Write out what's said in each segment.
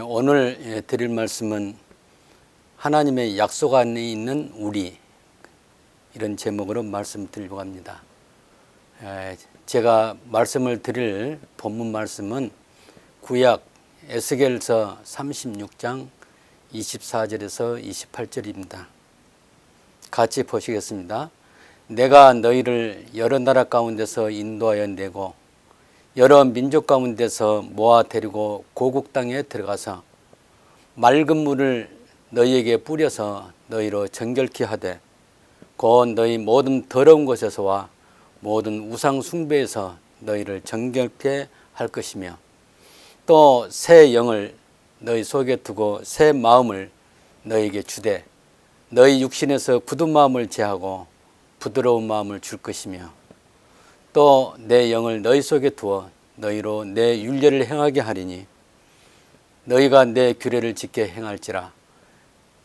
오늘 드릴 말씀은 하나님의 약속 안에 있는 우리, 이런 제목으로 말씀드리려고 합니다. 제가 말씀을 드릴 본문 말씀은 구약 에스겔서 36장 24절에서 28절입니다. 같이 보시겠습니다. 내가 너희를 여러 나라 가운데서 인도하여 내고 여러 민족 가운데서 모아 데리고 고국 땅에 들어가서 맑은 물을 너희에게 뿌려서 너희로 정결케 하되 곧 너희 모든 더러운 곳에서와 모든 우상 숭배에서 너희를 정결케 할 것이며 또 새 영을 너희 속에 두고 새 마음을 너희에게 주되 너희 육신에서 굳은 마음을 제하고 부드러운 마음을 줄 것이며 또 내 영을 너희 속에 두어 너희로 내 율례를 행하게 하리니 너희가 내 규례를 지켜 행할지라.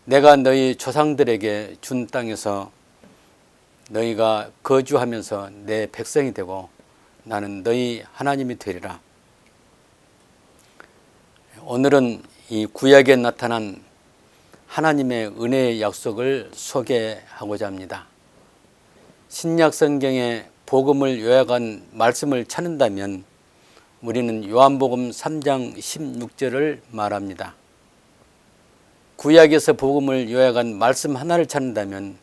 내가 너희 조상들에게 준 땅에서 너희가 거주하면서 내 백성이 되고 나는 너희 하나님이 되리라. 오늘은 이 구약에 나타난 하나님의 은혜의 약속을 소개하고자 합니다. 신약 성경에 복음을 요약한 말씀을 찾는다면 우리는 요한복음 3장 16절을 말합니다. 구약에서 복음을 요약한 말씀 하나를 찾는다면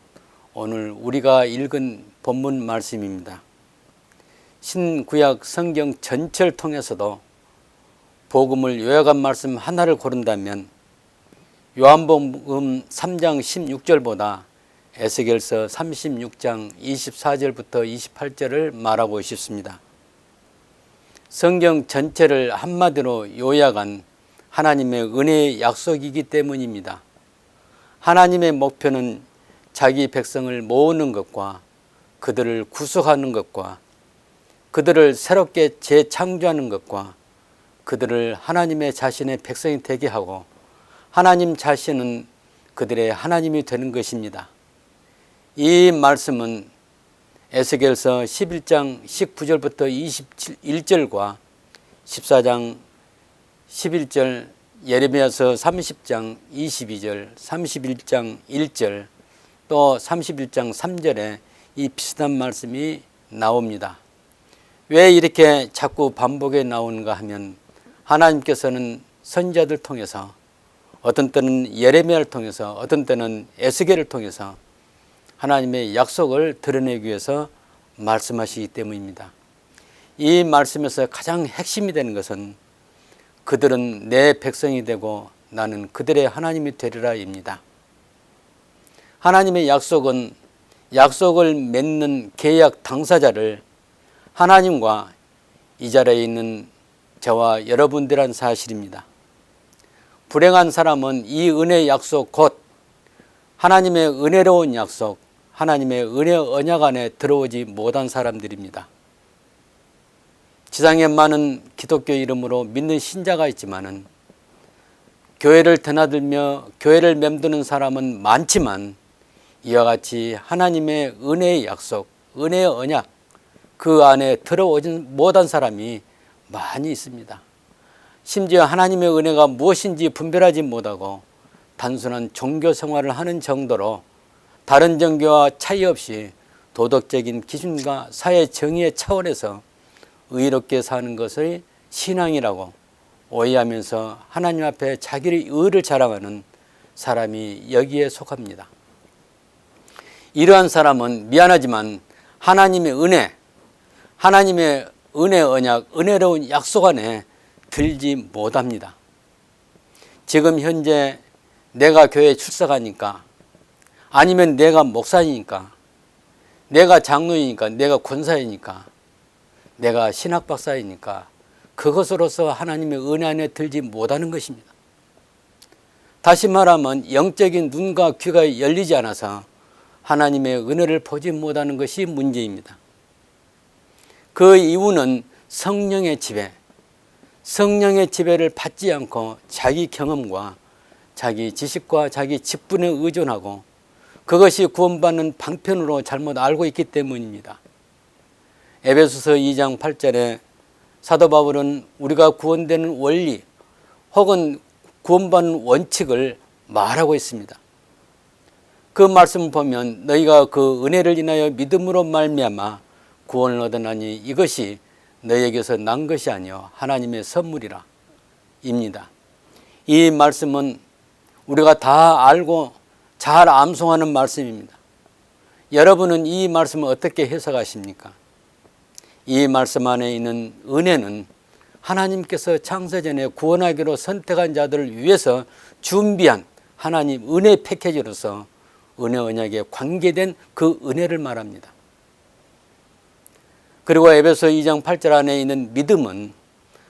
오늘 우리가 읽은 본문 말씀입니다. 신구약 성경 전체를 통해서도 복음을 요약한 말씀 하나를 고른다면 요한복음 3장 16절보다 에스겔서 36장 24절부터 28절을 말하고 싶습니다. 성경 전체를 한마디로 요약한 하나님의 은혜의 약속이기 때문입니다. 하나님의 목표는 자기 백성을 모으는 것과 그들을 구속하는 것과 그들을 새롭게 재창조하는 것과 그들을 하나님의 자신의 백성이 되게 하고 하나님 자신은 그들의 하나님이 되는 것입니다. 이 말씀은 에스겔서 11장 19절부터 21절과 14장 11절, 예레미야서 30장 22절, 31장 1절, 또 31장 3절에 이 비슷한 말씀이 나옵니다. 왜 이렇게 자꾸 반복해 나오는가 하면 하나님께서는 선지자들 통해서 어떤 때는 예레미야를 통해서 어떤 때는 에스겔을 통해서 하나님의 약속을 드러내기 위해서 말씀하시기 때문입니다. 이 말씀에서 가장 핵심이 되는 것은 그들은 내 백성이 되고 나는 그들의 하나님이 되리라입니다. 하나님의 약속은 약속을 맺는 계약 당사자를 하나님과 이 자리에 있는 저와 여러분들이란 사실입니다. 불행한 사람은 이 은혜의 약속 곧 하나님의 은혜로운 약속, 하나님의 은혜 언약 안에 들어오지 못한 사람들입니다. 지상에 많은 기독교 이름으로 믿는 신자가 있지만은 교회를 드나들며 교회를 맴도는 사람은 많지만 이와 같이 하나님의 은혜의 약속, 은혜의 언약 그 안에 들어오지 못한 사람이 많이 있습니다. 심지어 하나님의 은혜가 무엇인지 분별하지 못하고 단순한 종교 생활을 하는 정도로 다른 종교와 차이 없이 도덕적인 기준과 사회 정의의 차원에서 의롭게 사는 것을 신앙이라고 오해하면서 하나님 앞에 자기의 의를 자랑하는 사람이 여기에 속합니다. 이러한 사람은 미안하지만 하나님의 은혜 언약, 은혜로운 약속 안에 들지 못합니다. 지금 현재 내가 교회에 출석하니까 아니면 내가 목사니까 내가 장로이니까 내가 권사이니까 내가 신학박사이니까 그것으로서 하나님의 은혜 안에 들지 못하는 것입니다. 다시 말하면 영적인 눈과 귀가 열리지 않아서 하나님의 은혜를 보지 못하는 것이 문제입니다. 그 이유는 성령의 지배를 받지 않고 자기 경험과 자기 지식과 자기 직분에 의존하고 그것이 구원받는 방편으로 잘못 알고 있기 때문입니다. 에베소서 2장 8절에 사도 바울은 우리가 구원되는 원리 혹은 구원받는 원칙을 말하고 있습니다. 그 말씀을 보면 너희가 그 은혜를 인하여 믿음으로 말미암아 구원을 얻으나니 이것이 너희에게서 난 것이 아니요 하나님의 선물이라 입니다. 이 말씀은 우리가 다 알고 잘 암송하는 말씀입니다. 여러분은 이 말씀을 어떻게 해석하십니까? 이 말씀 안에 있는 은혜는 하나님께서 창세전에 구원하기로 선택한 자들을 위해서 준비한 하나님 은혜 패키지로서 은혜 언약에 관계된 그 은혜를 말합니다. 그리고 에베소 2장 8절 안에 있는 믿음은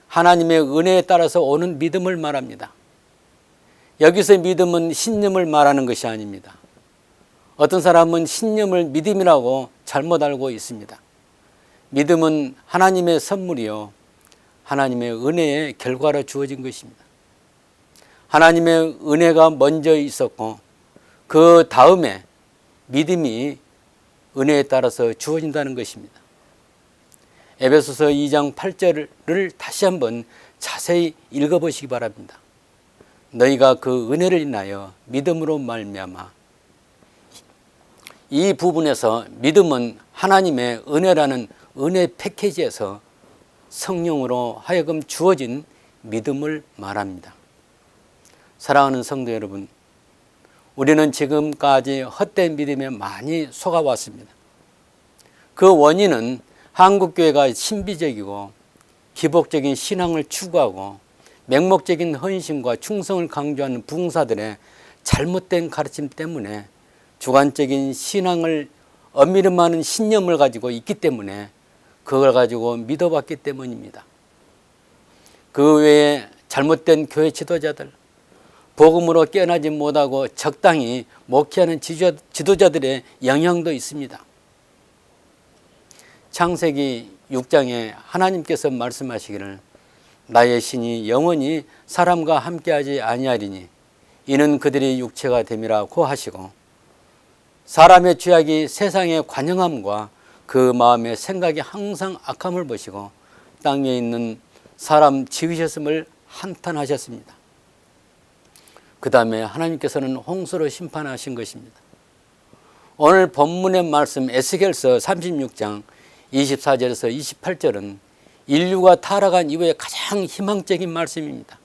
하나님의 은혜에 따라서 오는 믿음을 말합니다. 여기서 믿음은 신념을 말하는 것이 아닙니다. 어떤 사람은 신념을 믿음이라고 잘못 알고 있습니다. 믿음은 하나님의 선물이요 하나님의 은혜의 결과로 주어진 것입니다. 하나님의 은혜가 먼저 있었고 그 다음에 믿음이 은혜에 따라서 주어진다는 것입니다. 에베소서 2장 8절을 다시 한번 자세히 읽어보시기 바랍니다. 너희가 그 은혜를 인하여 믿음으로 말미암아. 이 부분에서 믿음은 하나님의 은혜라는 은혜 패키지에서 성령으로 하여금 주어진 믿음을 말합니다. 사랑하는 성도 여러분, 우리는 지금까지 헛된 믿음에 많이 속아왔습니다. 그 원인은 한국교회가 신비적이고 기복적인 신앙을 추구하고 맹목적인 헌신과 충성을 강조하는 부흥사들의 잘못된 가르침 때문에 주관적인 신앙을 엄밀히 많은 신념을 가지고 있기 때문에 그걸 가지고 믿어봤기 때문입니다. 그 외에 잘못된 교회 지도자들, 복음으로 깨어나지 못하고 적당히 목회하는 지도자들의 영향도 있습니다. 창세기 6장에 하나님께서 말씀하시기를 나의 신이 영원히 사람과 함께하지 아니하리니 이는 그들이 육체가 됨이라고 하시고 사람의 죄악이 세상의 관영함과 그 마음의 생각이 항상 악함을 보시고 땅에 있는 사람 지으셨음을 한탄하셨습니다. 그 다음에 하나님께서는 홍수로 심판하신 것입니다. 오늘 본문의 말씀 에스겔서 36장 24절에서 28절은 인류가 타락한 이후에 가장 희망적인 말씀입니다.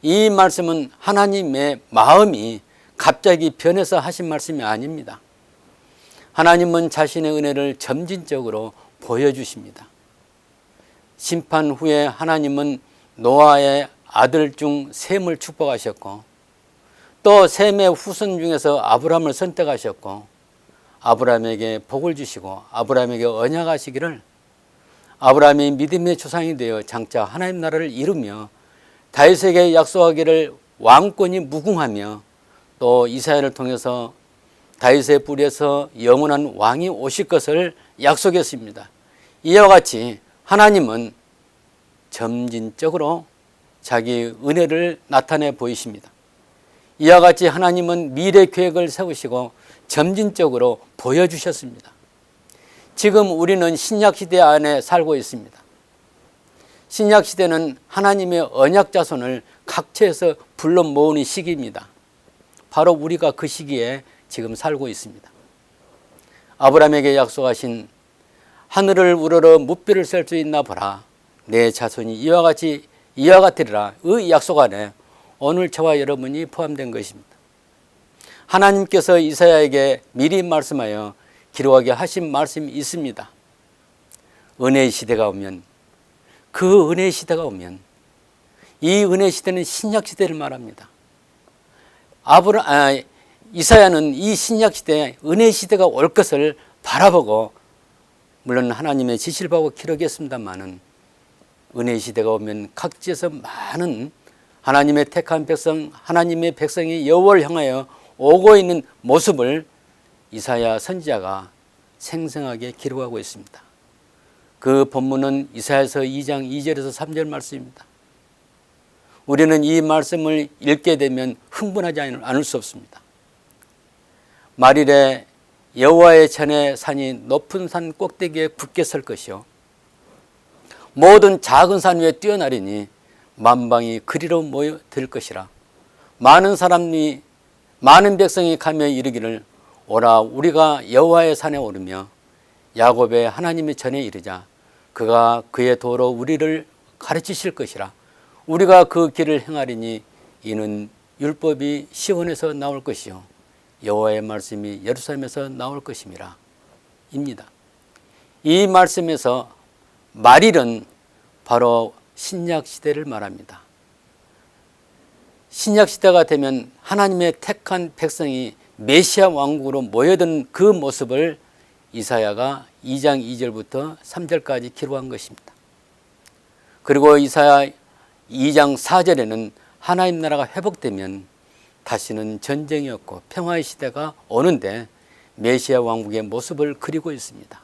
이 말씀은 하나님의 마음이 갑자기 변해서 하신 말씀이 아닙니다. 하나님은 자신의 은혜를 점진적으로 보여주십니다. 심판 후에 하나님은 노아의 아들 중 셈을 축복하셨고 또 셈의 후손 중에서 아브라함을 선택하셨고 아브라함에게 복을 주시고 아브라함에게 언약하시기를 아브라함이 믿음의 조상이 되어 장차 하나님 나라를 이루며 다윗에게 약속하기를 왕권이 무궁하며 또 이사야를 통해서 다윗의 뿌리에서 영원한 왕이 오실 것을 약속했습니다. 이와 같이 하나님은 점진적으로 자기 은혜를 나타내 보이십니다. 이와 같이 하나님은 미래 계획을 세우시고 점진적으로 보여주셨습니다. 지금 우리는 신약시대 안에 살고 있습니다. 신약시대는 하나님의 언약 자손을 각처에서 불러 모으는 시기입니다. 바로 우리가 그 시기에 지금 살고 있습니다. 아브라함에게 약속하신 하늘을 우러러 무뼈를 셀 수 있나 보라. 내 자손이 이와 같으리라. 의 약속 안에 오늘 저와 여러분이 포함된 것입니다. 하나님께서 이사야에게 미리 말씀하여 기록하게 하신 말씀이 있습니다. 은혜의 시대가 오면, 그 은혜의 시대가 오면, 이 은혜의 시대는 신약 시대를 말합니다. 이사야는 이 신약 시대에 은혜의 시대가 올 것을 바라보고, 물론 하나님의 지시를 받고 기록했습니다마는 은혜의 시대가 오면 각지에서 많은 하나님의 택한 백성, 하나님의 백성이 여호와를 향하여 오고 있는 모습을 이사야 선지자가 생생하게 기록하고 있습니다. 그 본문은 이사야서 2장 2절에서 3절 말씀입니다. 우리는 이 말씀을 읽게 되면 흥분하지 않을 수 없습니다. 말일에 여호와의 전에 산이 높은 산 꼭대기에 굳게 설 것이요 모든 작은 산 위에 뛰어나리니 만방이 그리로 모여들 것이라. 많은 백성이 가며 이르기를 오라 우리가 여호와의 산에 오르며 야곱의 하나님의 전에 이르자. 그가 그의 도로 우리를 가르치실 것이라. 우리가 그 길을 행하리니 이는 율법이 시온에서 나올 것이요 여호와의 말씀이 예루살렘에서 나올 것임이라. 입니다. 이 말씀에서 말일은 바로 신약 시대를 말합니다. 신약 시대가 되면 하나님의 택한 백성이 메시아 왕국으로 모여든 그 모습을 이사야가 2장 2절부터 3절까지 기록한 것입니다. 그리고 이사야 2장 4절에는 하나님 나라가 회복되면 다시는 전쟁이 없고 평화의 시대가 오는데 메시아 왕국의 모습을 그리고 있습니다.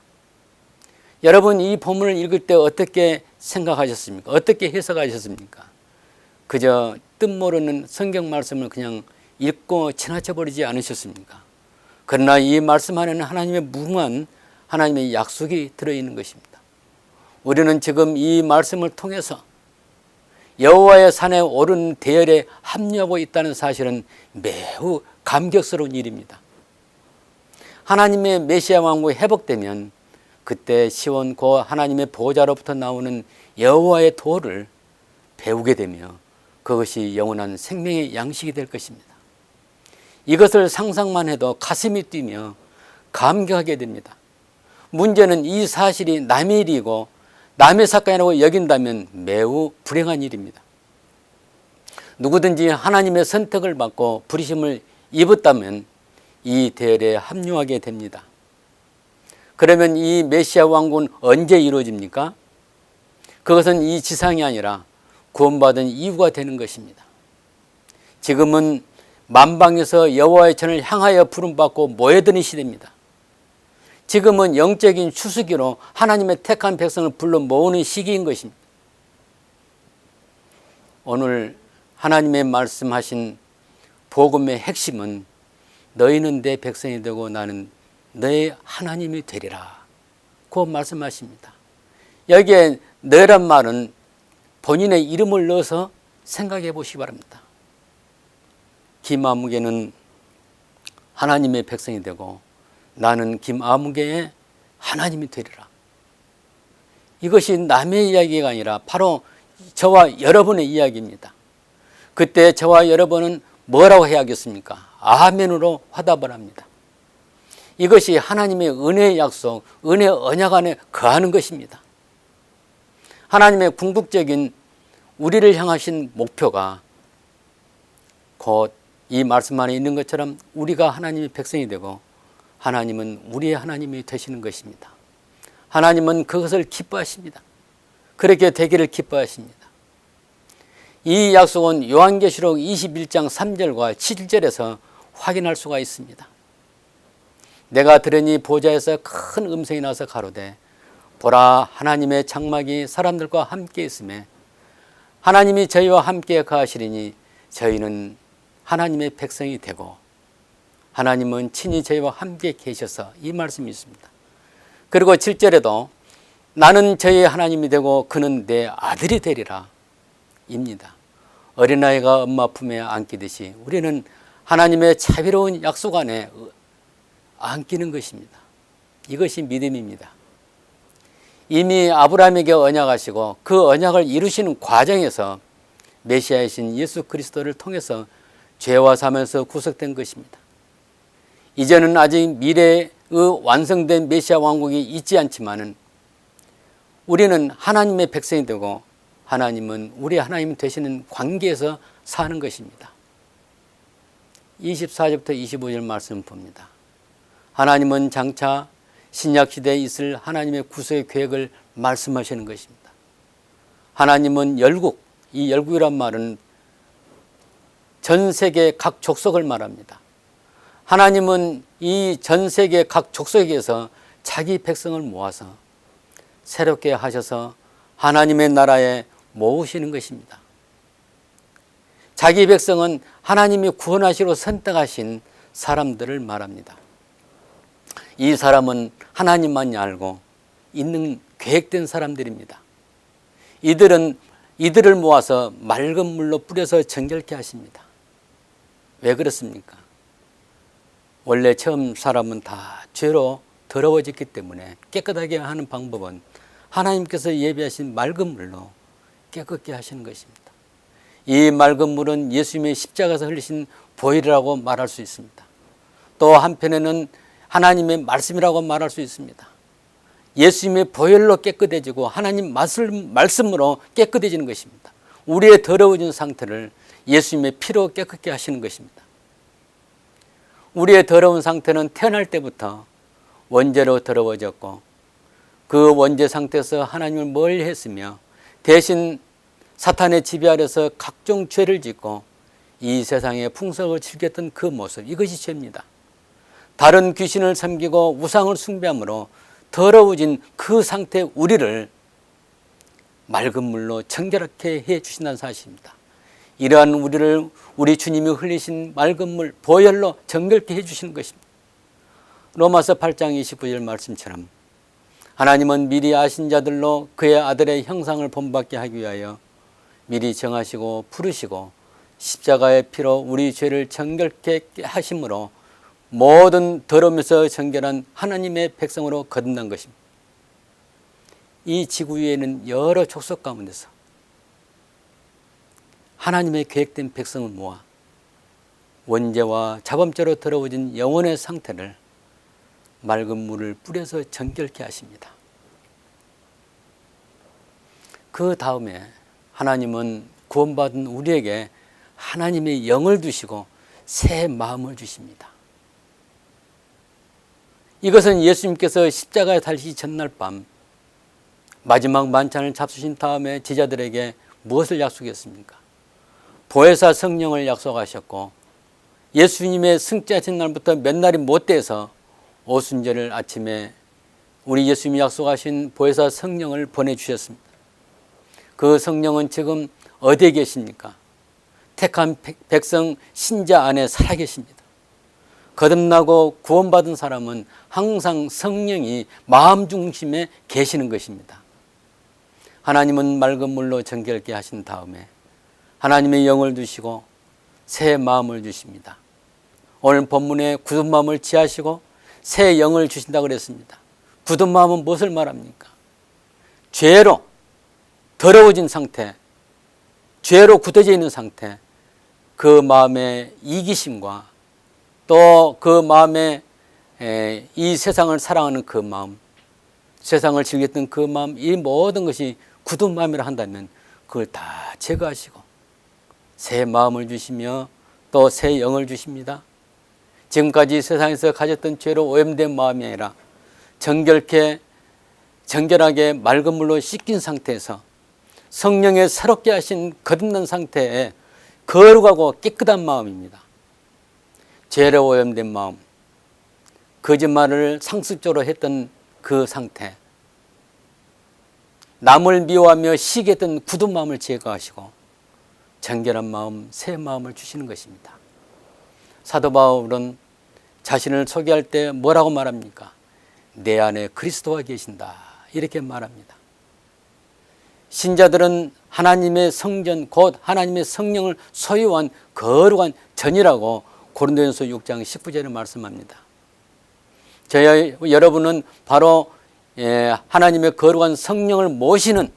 여러분 이 본문을 읽을 때 어떻게 생각하셨습니까? 어떻게 해석하셨습니까? 그저 뜻모르는 성경 말씀을 그냥 읽고 지나쳐 버리지 않으셨습니까? 그러나 이 말씀 안에는 하나님의 무궁한 하나님의 약속이 들어있는 것입니다. 우리는 지금 이 말씀을 통해서 여호와의 산에 오른 대열에 합류하고 있다는 사실은 매우 감격스러운 일입니다. 하나님의 메시아 왕국이 회복되면 그때 시온 고 하나님의 보호자로부터 나오는 여호와의 도를 배우게 되며 그것이 영원한 생명의 양식이 될 것입니다. 이것을 상상만 해도 가슴이 뛰며 감격하게 됩니다. 문제는 이 사실이 남의 일이고 남의 사건이라고 여긴다면 매우 불행한 일입니다. 누구든지 하나님의 선택을 받고 부르심을 입었다면 이 대열에 합류하게 됩니다. 그러면 이 메시아 왕국은 언제 이루어집니까? 그것은 이 지상이 아니라 구원받은 이후가 되는 것입니다. 지금은 만방에서 여호와의 전을 향하여 부름받고 모여드는 시대입니다. 지금은 영적인 추수기로 하나님의 택한 백성을 불러 모으는 시기인 것입니다. 오늘 하나님의 말씀하신 복음의 핵심은 너희는 내 백성이 되고 나는 너의 하나님이 되리라 고 말씀하십니다. 여기에 너란 말은 본인의 이름을 넣어서 생각해 보시기 바랍니다. 김아무개는 하나님의 백성이 되고 나는 김아무개의 하나님이 되리라. 이것이 남의 이야기가 아니라 바로 저와 여러분의 이야기입니다. 그때 저와 여러분은 뭐라고 해야겠습니까? 아멘으로 화답을 합니다. 이것이 하나님의 은혜의 약속, 은혜의 언약 안에 거하는 것입니다. 하나님의 궁극적인 우리를 향하신 목표가 곧 이 말씀 안에 있는 것처럼 우리가 하나님의 백성이 되고 하나님은 우리의 하나님이 되시는 것입니다. 하나님은 그것을 기뻐하십니다. 그렇게 되기를 기뻐하십니다. 이 약속은 요한계시록 21장 3절과 7절에서 확인할 수가 있습니다. 내가 들으니 보좌에서 큰 음성이 나서 가로되 보라 하나님의 장막이 사람들과 함께 있음에 하나님이 저희와 함께 거하시리니 저희는 하나님의 백성이 되고 하나님은 친히 저희와 함께 계셔서 이 말씀이 있습니다. 그리고 7절에도 나는 저희의 하나님이 되고 그는 내 아들이 되리라 입니다. 어린아이가 엄마 품에 안기듯이 우리는 하나님의 자비로운 약속 안에 안기는 것입니다. 이것이 믿음입니다. 이미 아브라함에게 언약하시고 그 언약을 이루시는 과정에서 메시아이신 예수 그리스도를 통해서 죄와 사면서 구속된 것입니다. 이제는 아직 미래의 완성된 메시아 왕국이 있지 않지만은 우리는 하나님의 백성이 되고 하나님은 우리 하나님 되시는 관계에서 사는 것입니다. 24절부터 25절 말씀 봅니다. 하나님은 장차 신약시대에 있을 하나님의 구속의 계획을 말씀하시는 것입니다. 하나님은 열국, 이 열국이란 말은 전 세계 각 족속을 말합니다. 하나님은 이 전 세계 각 족속에서 자기 백성을 모아서 새롭게 하셔서 하나님의 나라에 모으시는 것입니다. 자기 백성은 하나님이 구원하시러 선택하신 사람들을 말합니다. 이 사람은 하나님만이 알고 있는 계획된 사람들입니다. 이들은 이들을 모아서 맑은 물로 뿌려서 정결케 하십니다. 왜 그렇습니까? 원래 처음 사람은 다 죄로 더러워졌기 때문에 깨끗하게 하는 방법은 하나님께서 예비하신 맑은 물로 깨끗게 하시는 것입니다. 이 맑은 물은 예수님의 십자가에서 흘리신 보혈이라고 말할 수 있습니다. 또 한편에는 하나님의 말씀이라고 말할 수 있습니다. 예수님의 보혈로 깨끗해지고 하나님 말씀으로 깨끗해지는 것입니다. 우리의 더러워진 상태를 예수님의 피로 깨끗게 하시는 것입니다. 우리의 더러운 상태는 태어날 때부터 원죄로 더러워졌고 그 원죄 상태에서 하나님을 멀리했으며 대신 사탄의 지배 아래서 각종 죄를 짓고 이 세상의 풍속을 즐겼던 그 모습, 이것이 죄입니다. 다른 귀신을 섬기고 우상을 숭배함으로 더러워진 그 상태 우리를 맑은 물로 정결하게 해 주신다는 사실입니다. 이러한 우리를 우리 주님이 흘리신 맑은 물 보혈로 정결케 해 주시는 것입니다. 로마서 8장 29절 말씀처럼 하나님은 미리 아신 자들로 그의 아들의 형상을 본받게 하기 위하여 미리 정하시고 부르시고 십자가의 피로 우리 죄를 정결케 하심으로 모든 더러움에서 정결한 하나님의 백성으로 거듭난 것입니다. 이 지구 위에는 여러 족속 가운데서 하나님의 계획된 백성을 모아 원죄와 자범죄로 더러워진 영혼의 상태를 맑은 물을 뿌려서 정결케 하십니다. 그 다음에 하나님은 구원받은 우리에게 하나님의 영을 두시고 새 마음을 주십니다. 이것은 예수님께서 십자가에 달리시 전날 밤 마지막 만찬을 잡수신 다음에 제자들에게 무엇을 약속했습니까? 보혜사 성령을 약속하셨고 예수님의 승자하신 날부터 몇 날이 못 돼서 오순절을 아침에 우리 예수님이 약속하신 보혜사 성령을 보내주셨습니다. 그 성령은 지금 어디에 계십니까? 택한 백성 신자 안에 살아계십니다. 거듭나고 구원받은 사람은 항상 성령이 마음 중심에 계시는 것입니다. 하나님은 맑은 물로 정결케 하신 다음에 하나님의 영을 주시고 새 마음을 주십니다. 오늘 본문에 굳은 마음을 취하시고 새 영을 주신다고 그랬습니다. 굳은 마음은 무엇을 말합니까? 죄로 더러워진 상태, 죄로 굳어져 있는 상태, 그 마음의 이기심과 또 그 마음에 이 세상을 사랑하는 그 마음, 세상을 즐겼던 그 마음, 이 모든 것이 굳은 마음이라 한다면 그걸 다 제거하시고 새 마음을 주시며 또 새 영을 주십니다. 지금까지 세상에서 가졌던 죄로 오염된 마음이 아니라 정결하게 맑은 물로 씻긴 상태에서 성령의 새롭게 하신 거듭난 상태에 거룩하고 깨끗한 마음입니다. 죄로 오염된 마음, 거짓말을 상습적으로 했던 그 상태, 남을 미워하며 시기했던 굳은 마음을 제거하시고 정결한 마음, 새 마음을 주시는 것입니다. 사도 바울은 자신을 소개할 때 뭐라고 말합니까? 내 안에 그리스도가 계신다, 이렇게 말합니다. 신자들은 하나님의 성전, 곧 하나님의 성령을 소유한 거룩한 전이라고 고린도전서 6장 19절에 말씀합니다. 여러분은 바로 하나님의 거룩한 성령을 모시는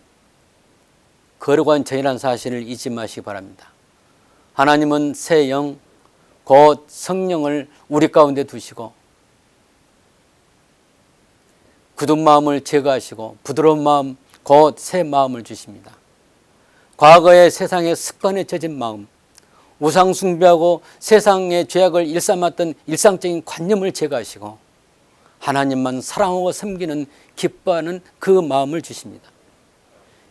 거룩한 전이라는 사실을 잊지 마시기 바랍니다. 하나님은 새 영, 곧 성령을 우리 가운데 두시고 굳은 마음을 제거하시고 부드러운 마음, 곧 새 마음을 주십니다. 과거의 세상의 습관에 젖은 마음, 우상 숭배하고 세상의 죄악을 일삼았던 일상적인 관념을 제거하시고 하나님만 사랑하고 섬기는 기뻐하는 그 마음을 주십니다.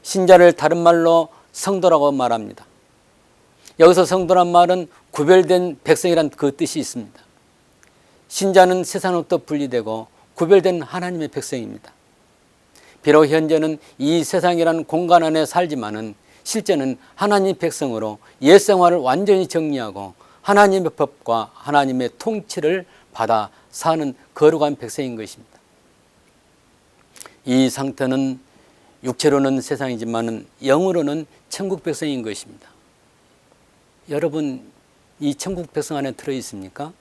신자를 다른 말로 성도라고 말합니다. 여기서 성도란 말은 구별된 백성이란 그 뜻이 있습니다. 신자는 세상으로부터 분리되고 구별된 하나님의 백성입니다. 비록 현재는 이 세상이라는 공간 안에 살지만은 실제는 하나님의 백성으로 옛생활을 완전히 정리하고 하나님의 법과 하나님의 통치를 받아 사는 거룩한 백성인 것입니다. 이 상태는 육체로는 세상이지만 영으로는 천국 백성인 것입니다. 여러분, 이 천국 백성 안에 들어 있습니까?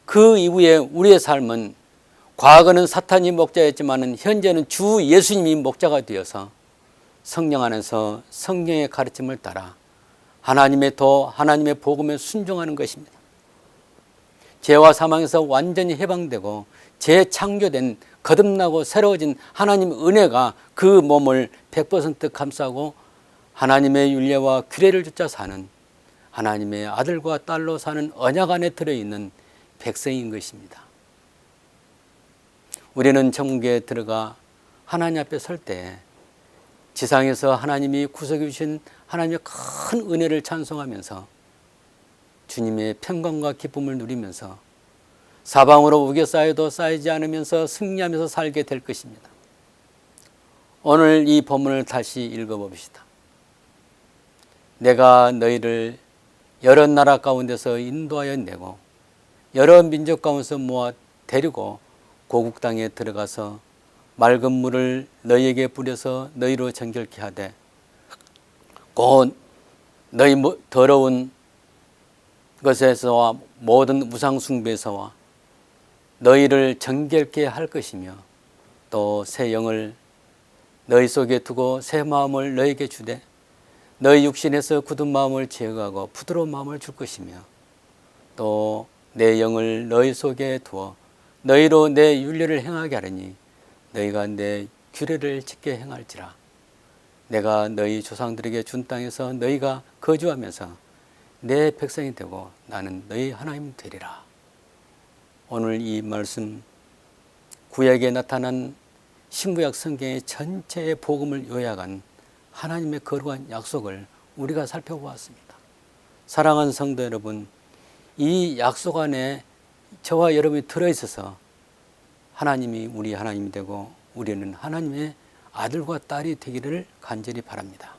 그 이후에 우리의 삶은 과거는 사탄이 목자였지만 현재는 주 예수님이 목자가 되어서 성령 안에서 성령의 가르침을 따라 하나님의 도, 하나님의 복음에 순종하는 것입니다. 죄와 사망에서 완전히 해방되고 재창조된 거듭나고 새로워진 하나님의 은혜가 그 몸을 100% 감싸고 하나님의 율례와 규례를 쫓아 사는 하나님의 아들과 딸로 사는 언약 안에 들어있는 백성인 것입니다. 우리는 천국에 들어가 하나님 앞에 설 때 지상에서 하나님이 구속해 주신 하나님의 큰 은혜를 찬송하면서 주님의 평강과 기쁨을 누리면서 사방으로 우겨 쌓여도 쌓이지 않으면서 승리하면서 살게 될 것입니다. 오늘 이 본문을 다시 읽어봅시다. 내가 너희를 여러 나라 가운데서 인도하여 내고 여러 민족 가운데서 모아 데리고 고국 땅에 들어가서 맑은 물을 너희에게 뿌려서 너희로 정결케 하되 곧 너희 더러운 것에서와 모든 우상 숭배에서와 너희를 정결케 할 것이며 또 새 영을 너희 속에 두고 새 마음을 너희에게 주되 너희 육신에서 굳은 마음을 제거하고 부드러운 마음을 줄 것이며 또 내 영을 너희 속에 두어 너희로 내 율례를 행하게 하리니 너희가 내 규례를 지켜 행할지라. 내가 너희 조상들에게 준 땅에서 너희가 거주하면서 내 백성이 되고 나는 너희 하나님 되리라. 오늘 이 말씀 구약에 나타난 신구약 성경의 전체의 복음을 요약한 하나님의 거룩한 약속을 우리가 살펴보았습니다. 사랑하는 성도 여러분, 이 약속 안에 저와 여러분이 들어있어서 하나님이 우리 하나님이 되고 우리는 하나님의 아들과 딸이 되기를 간절히 바랍니다.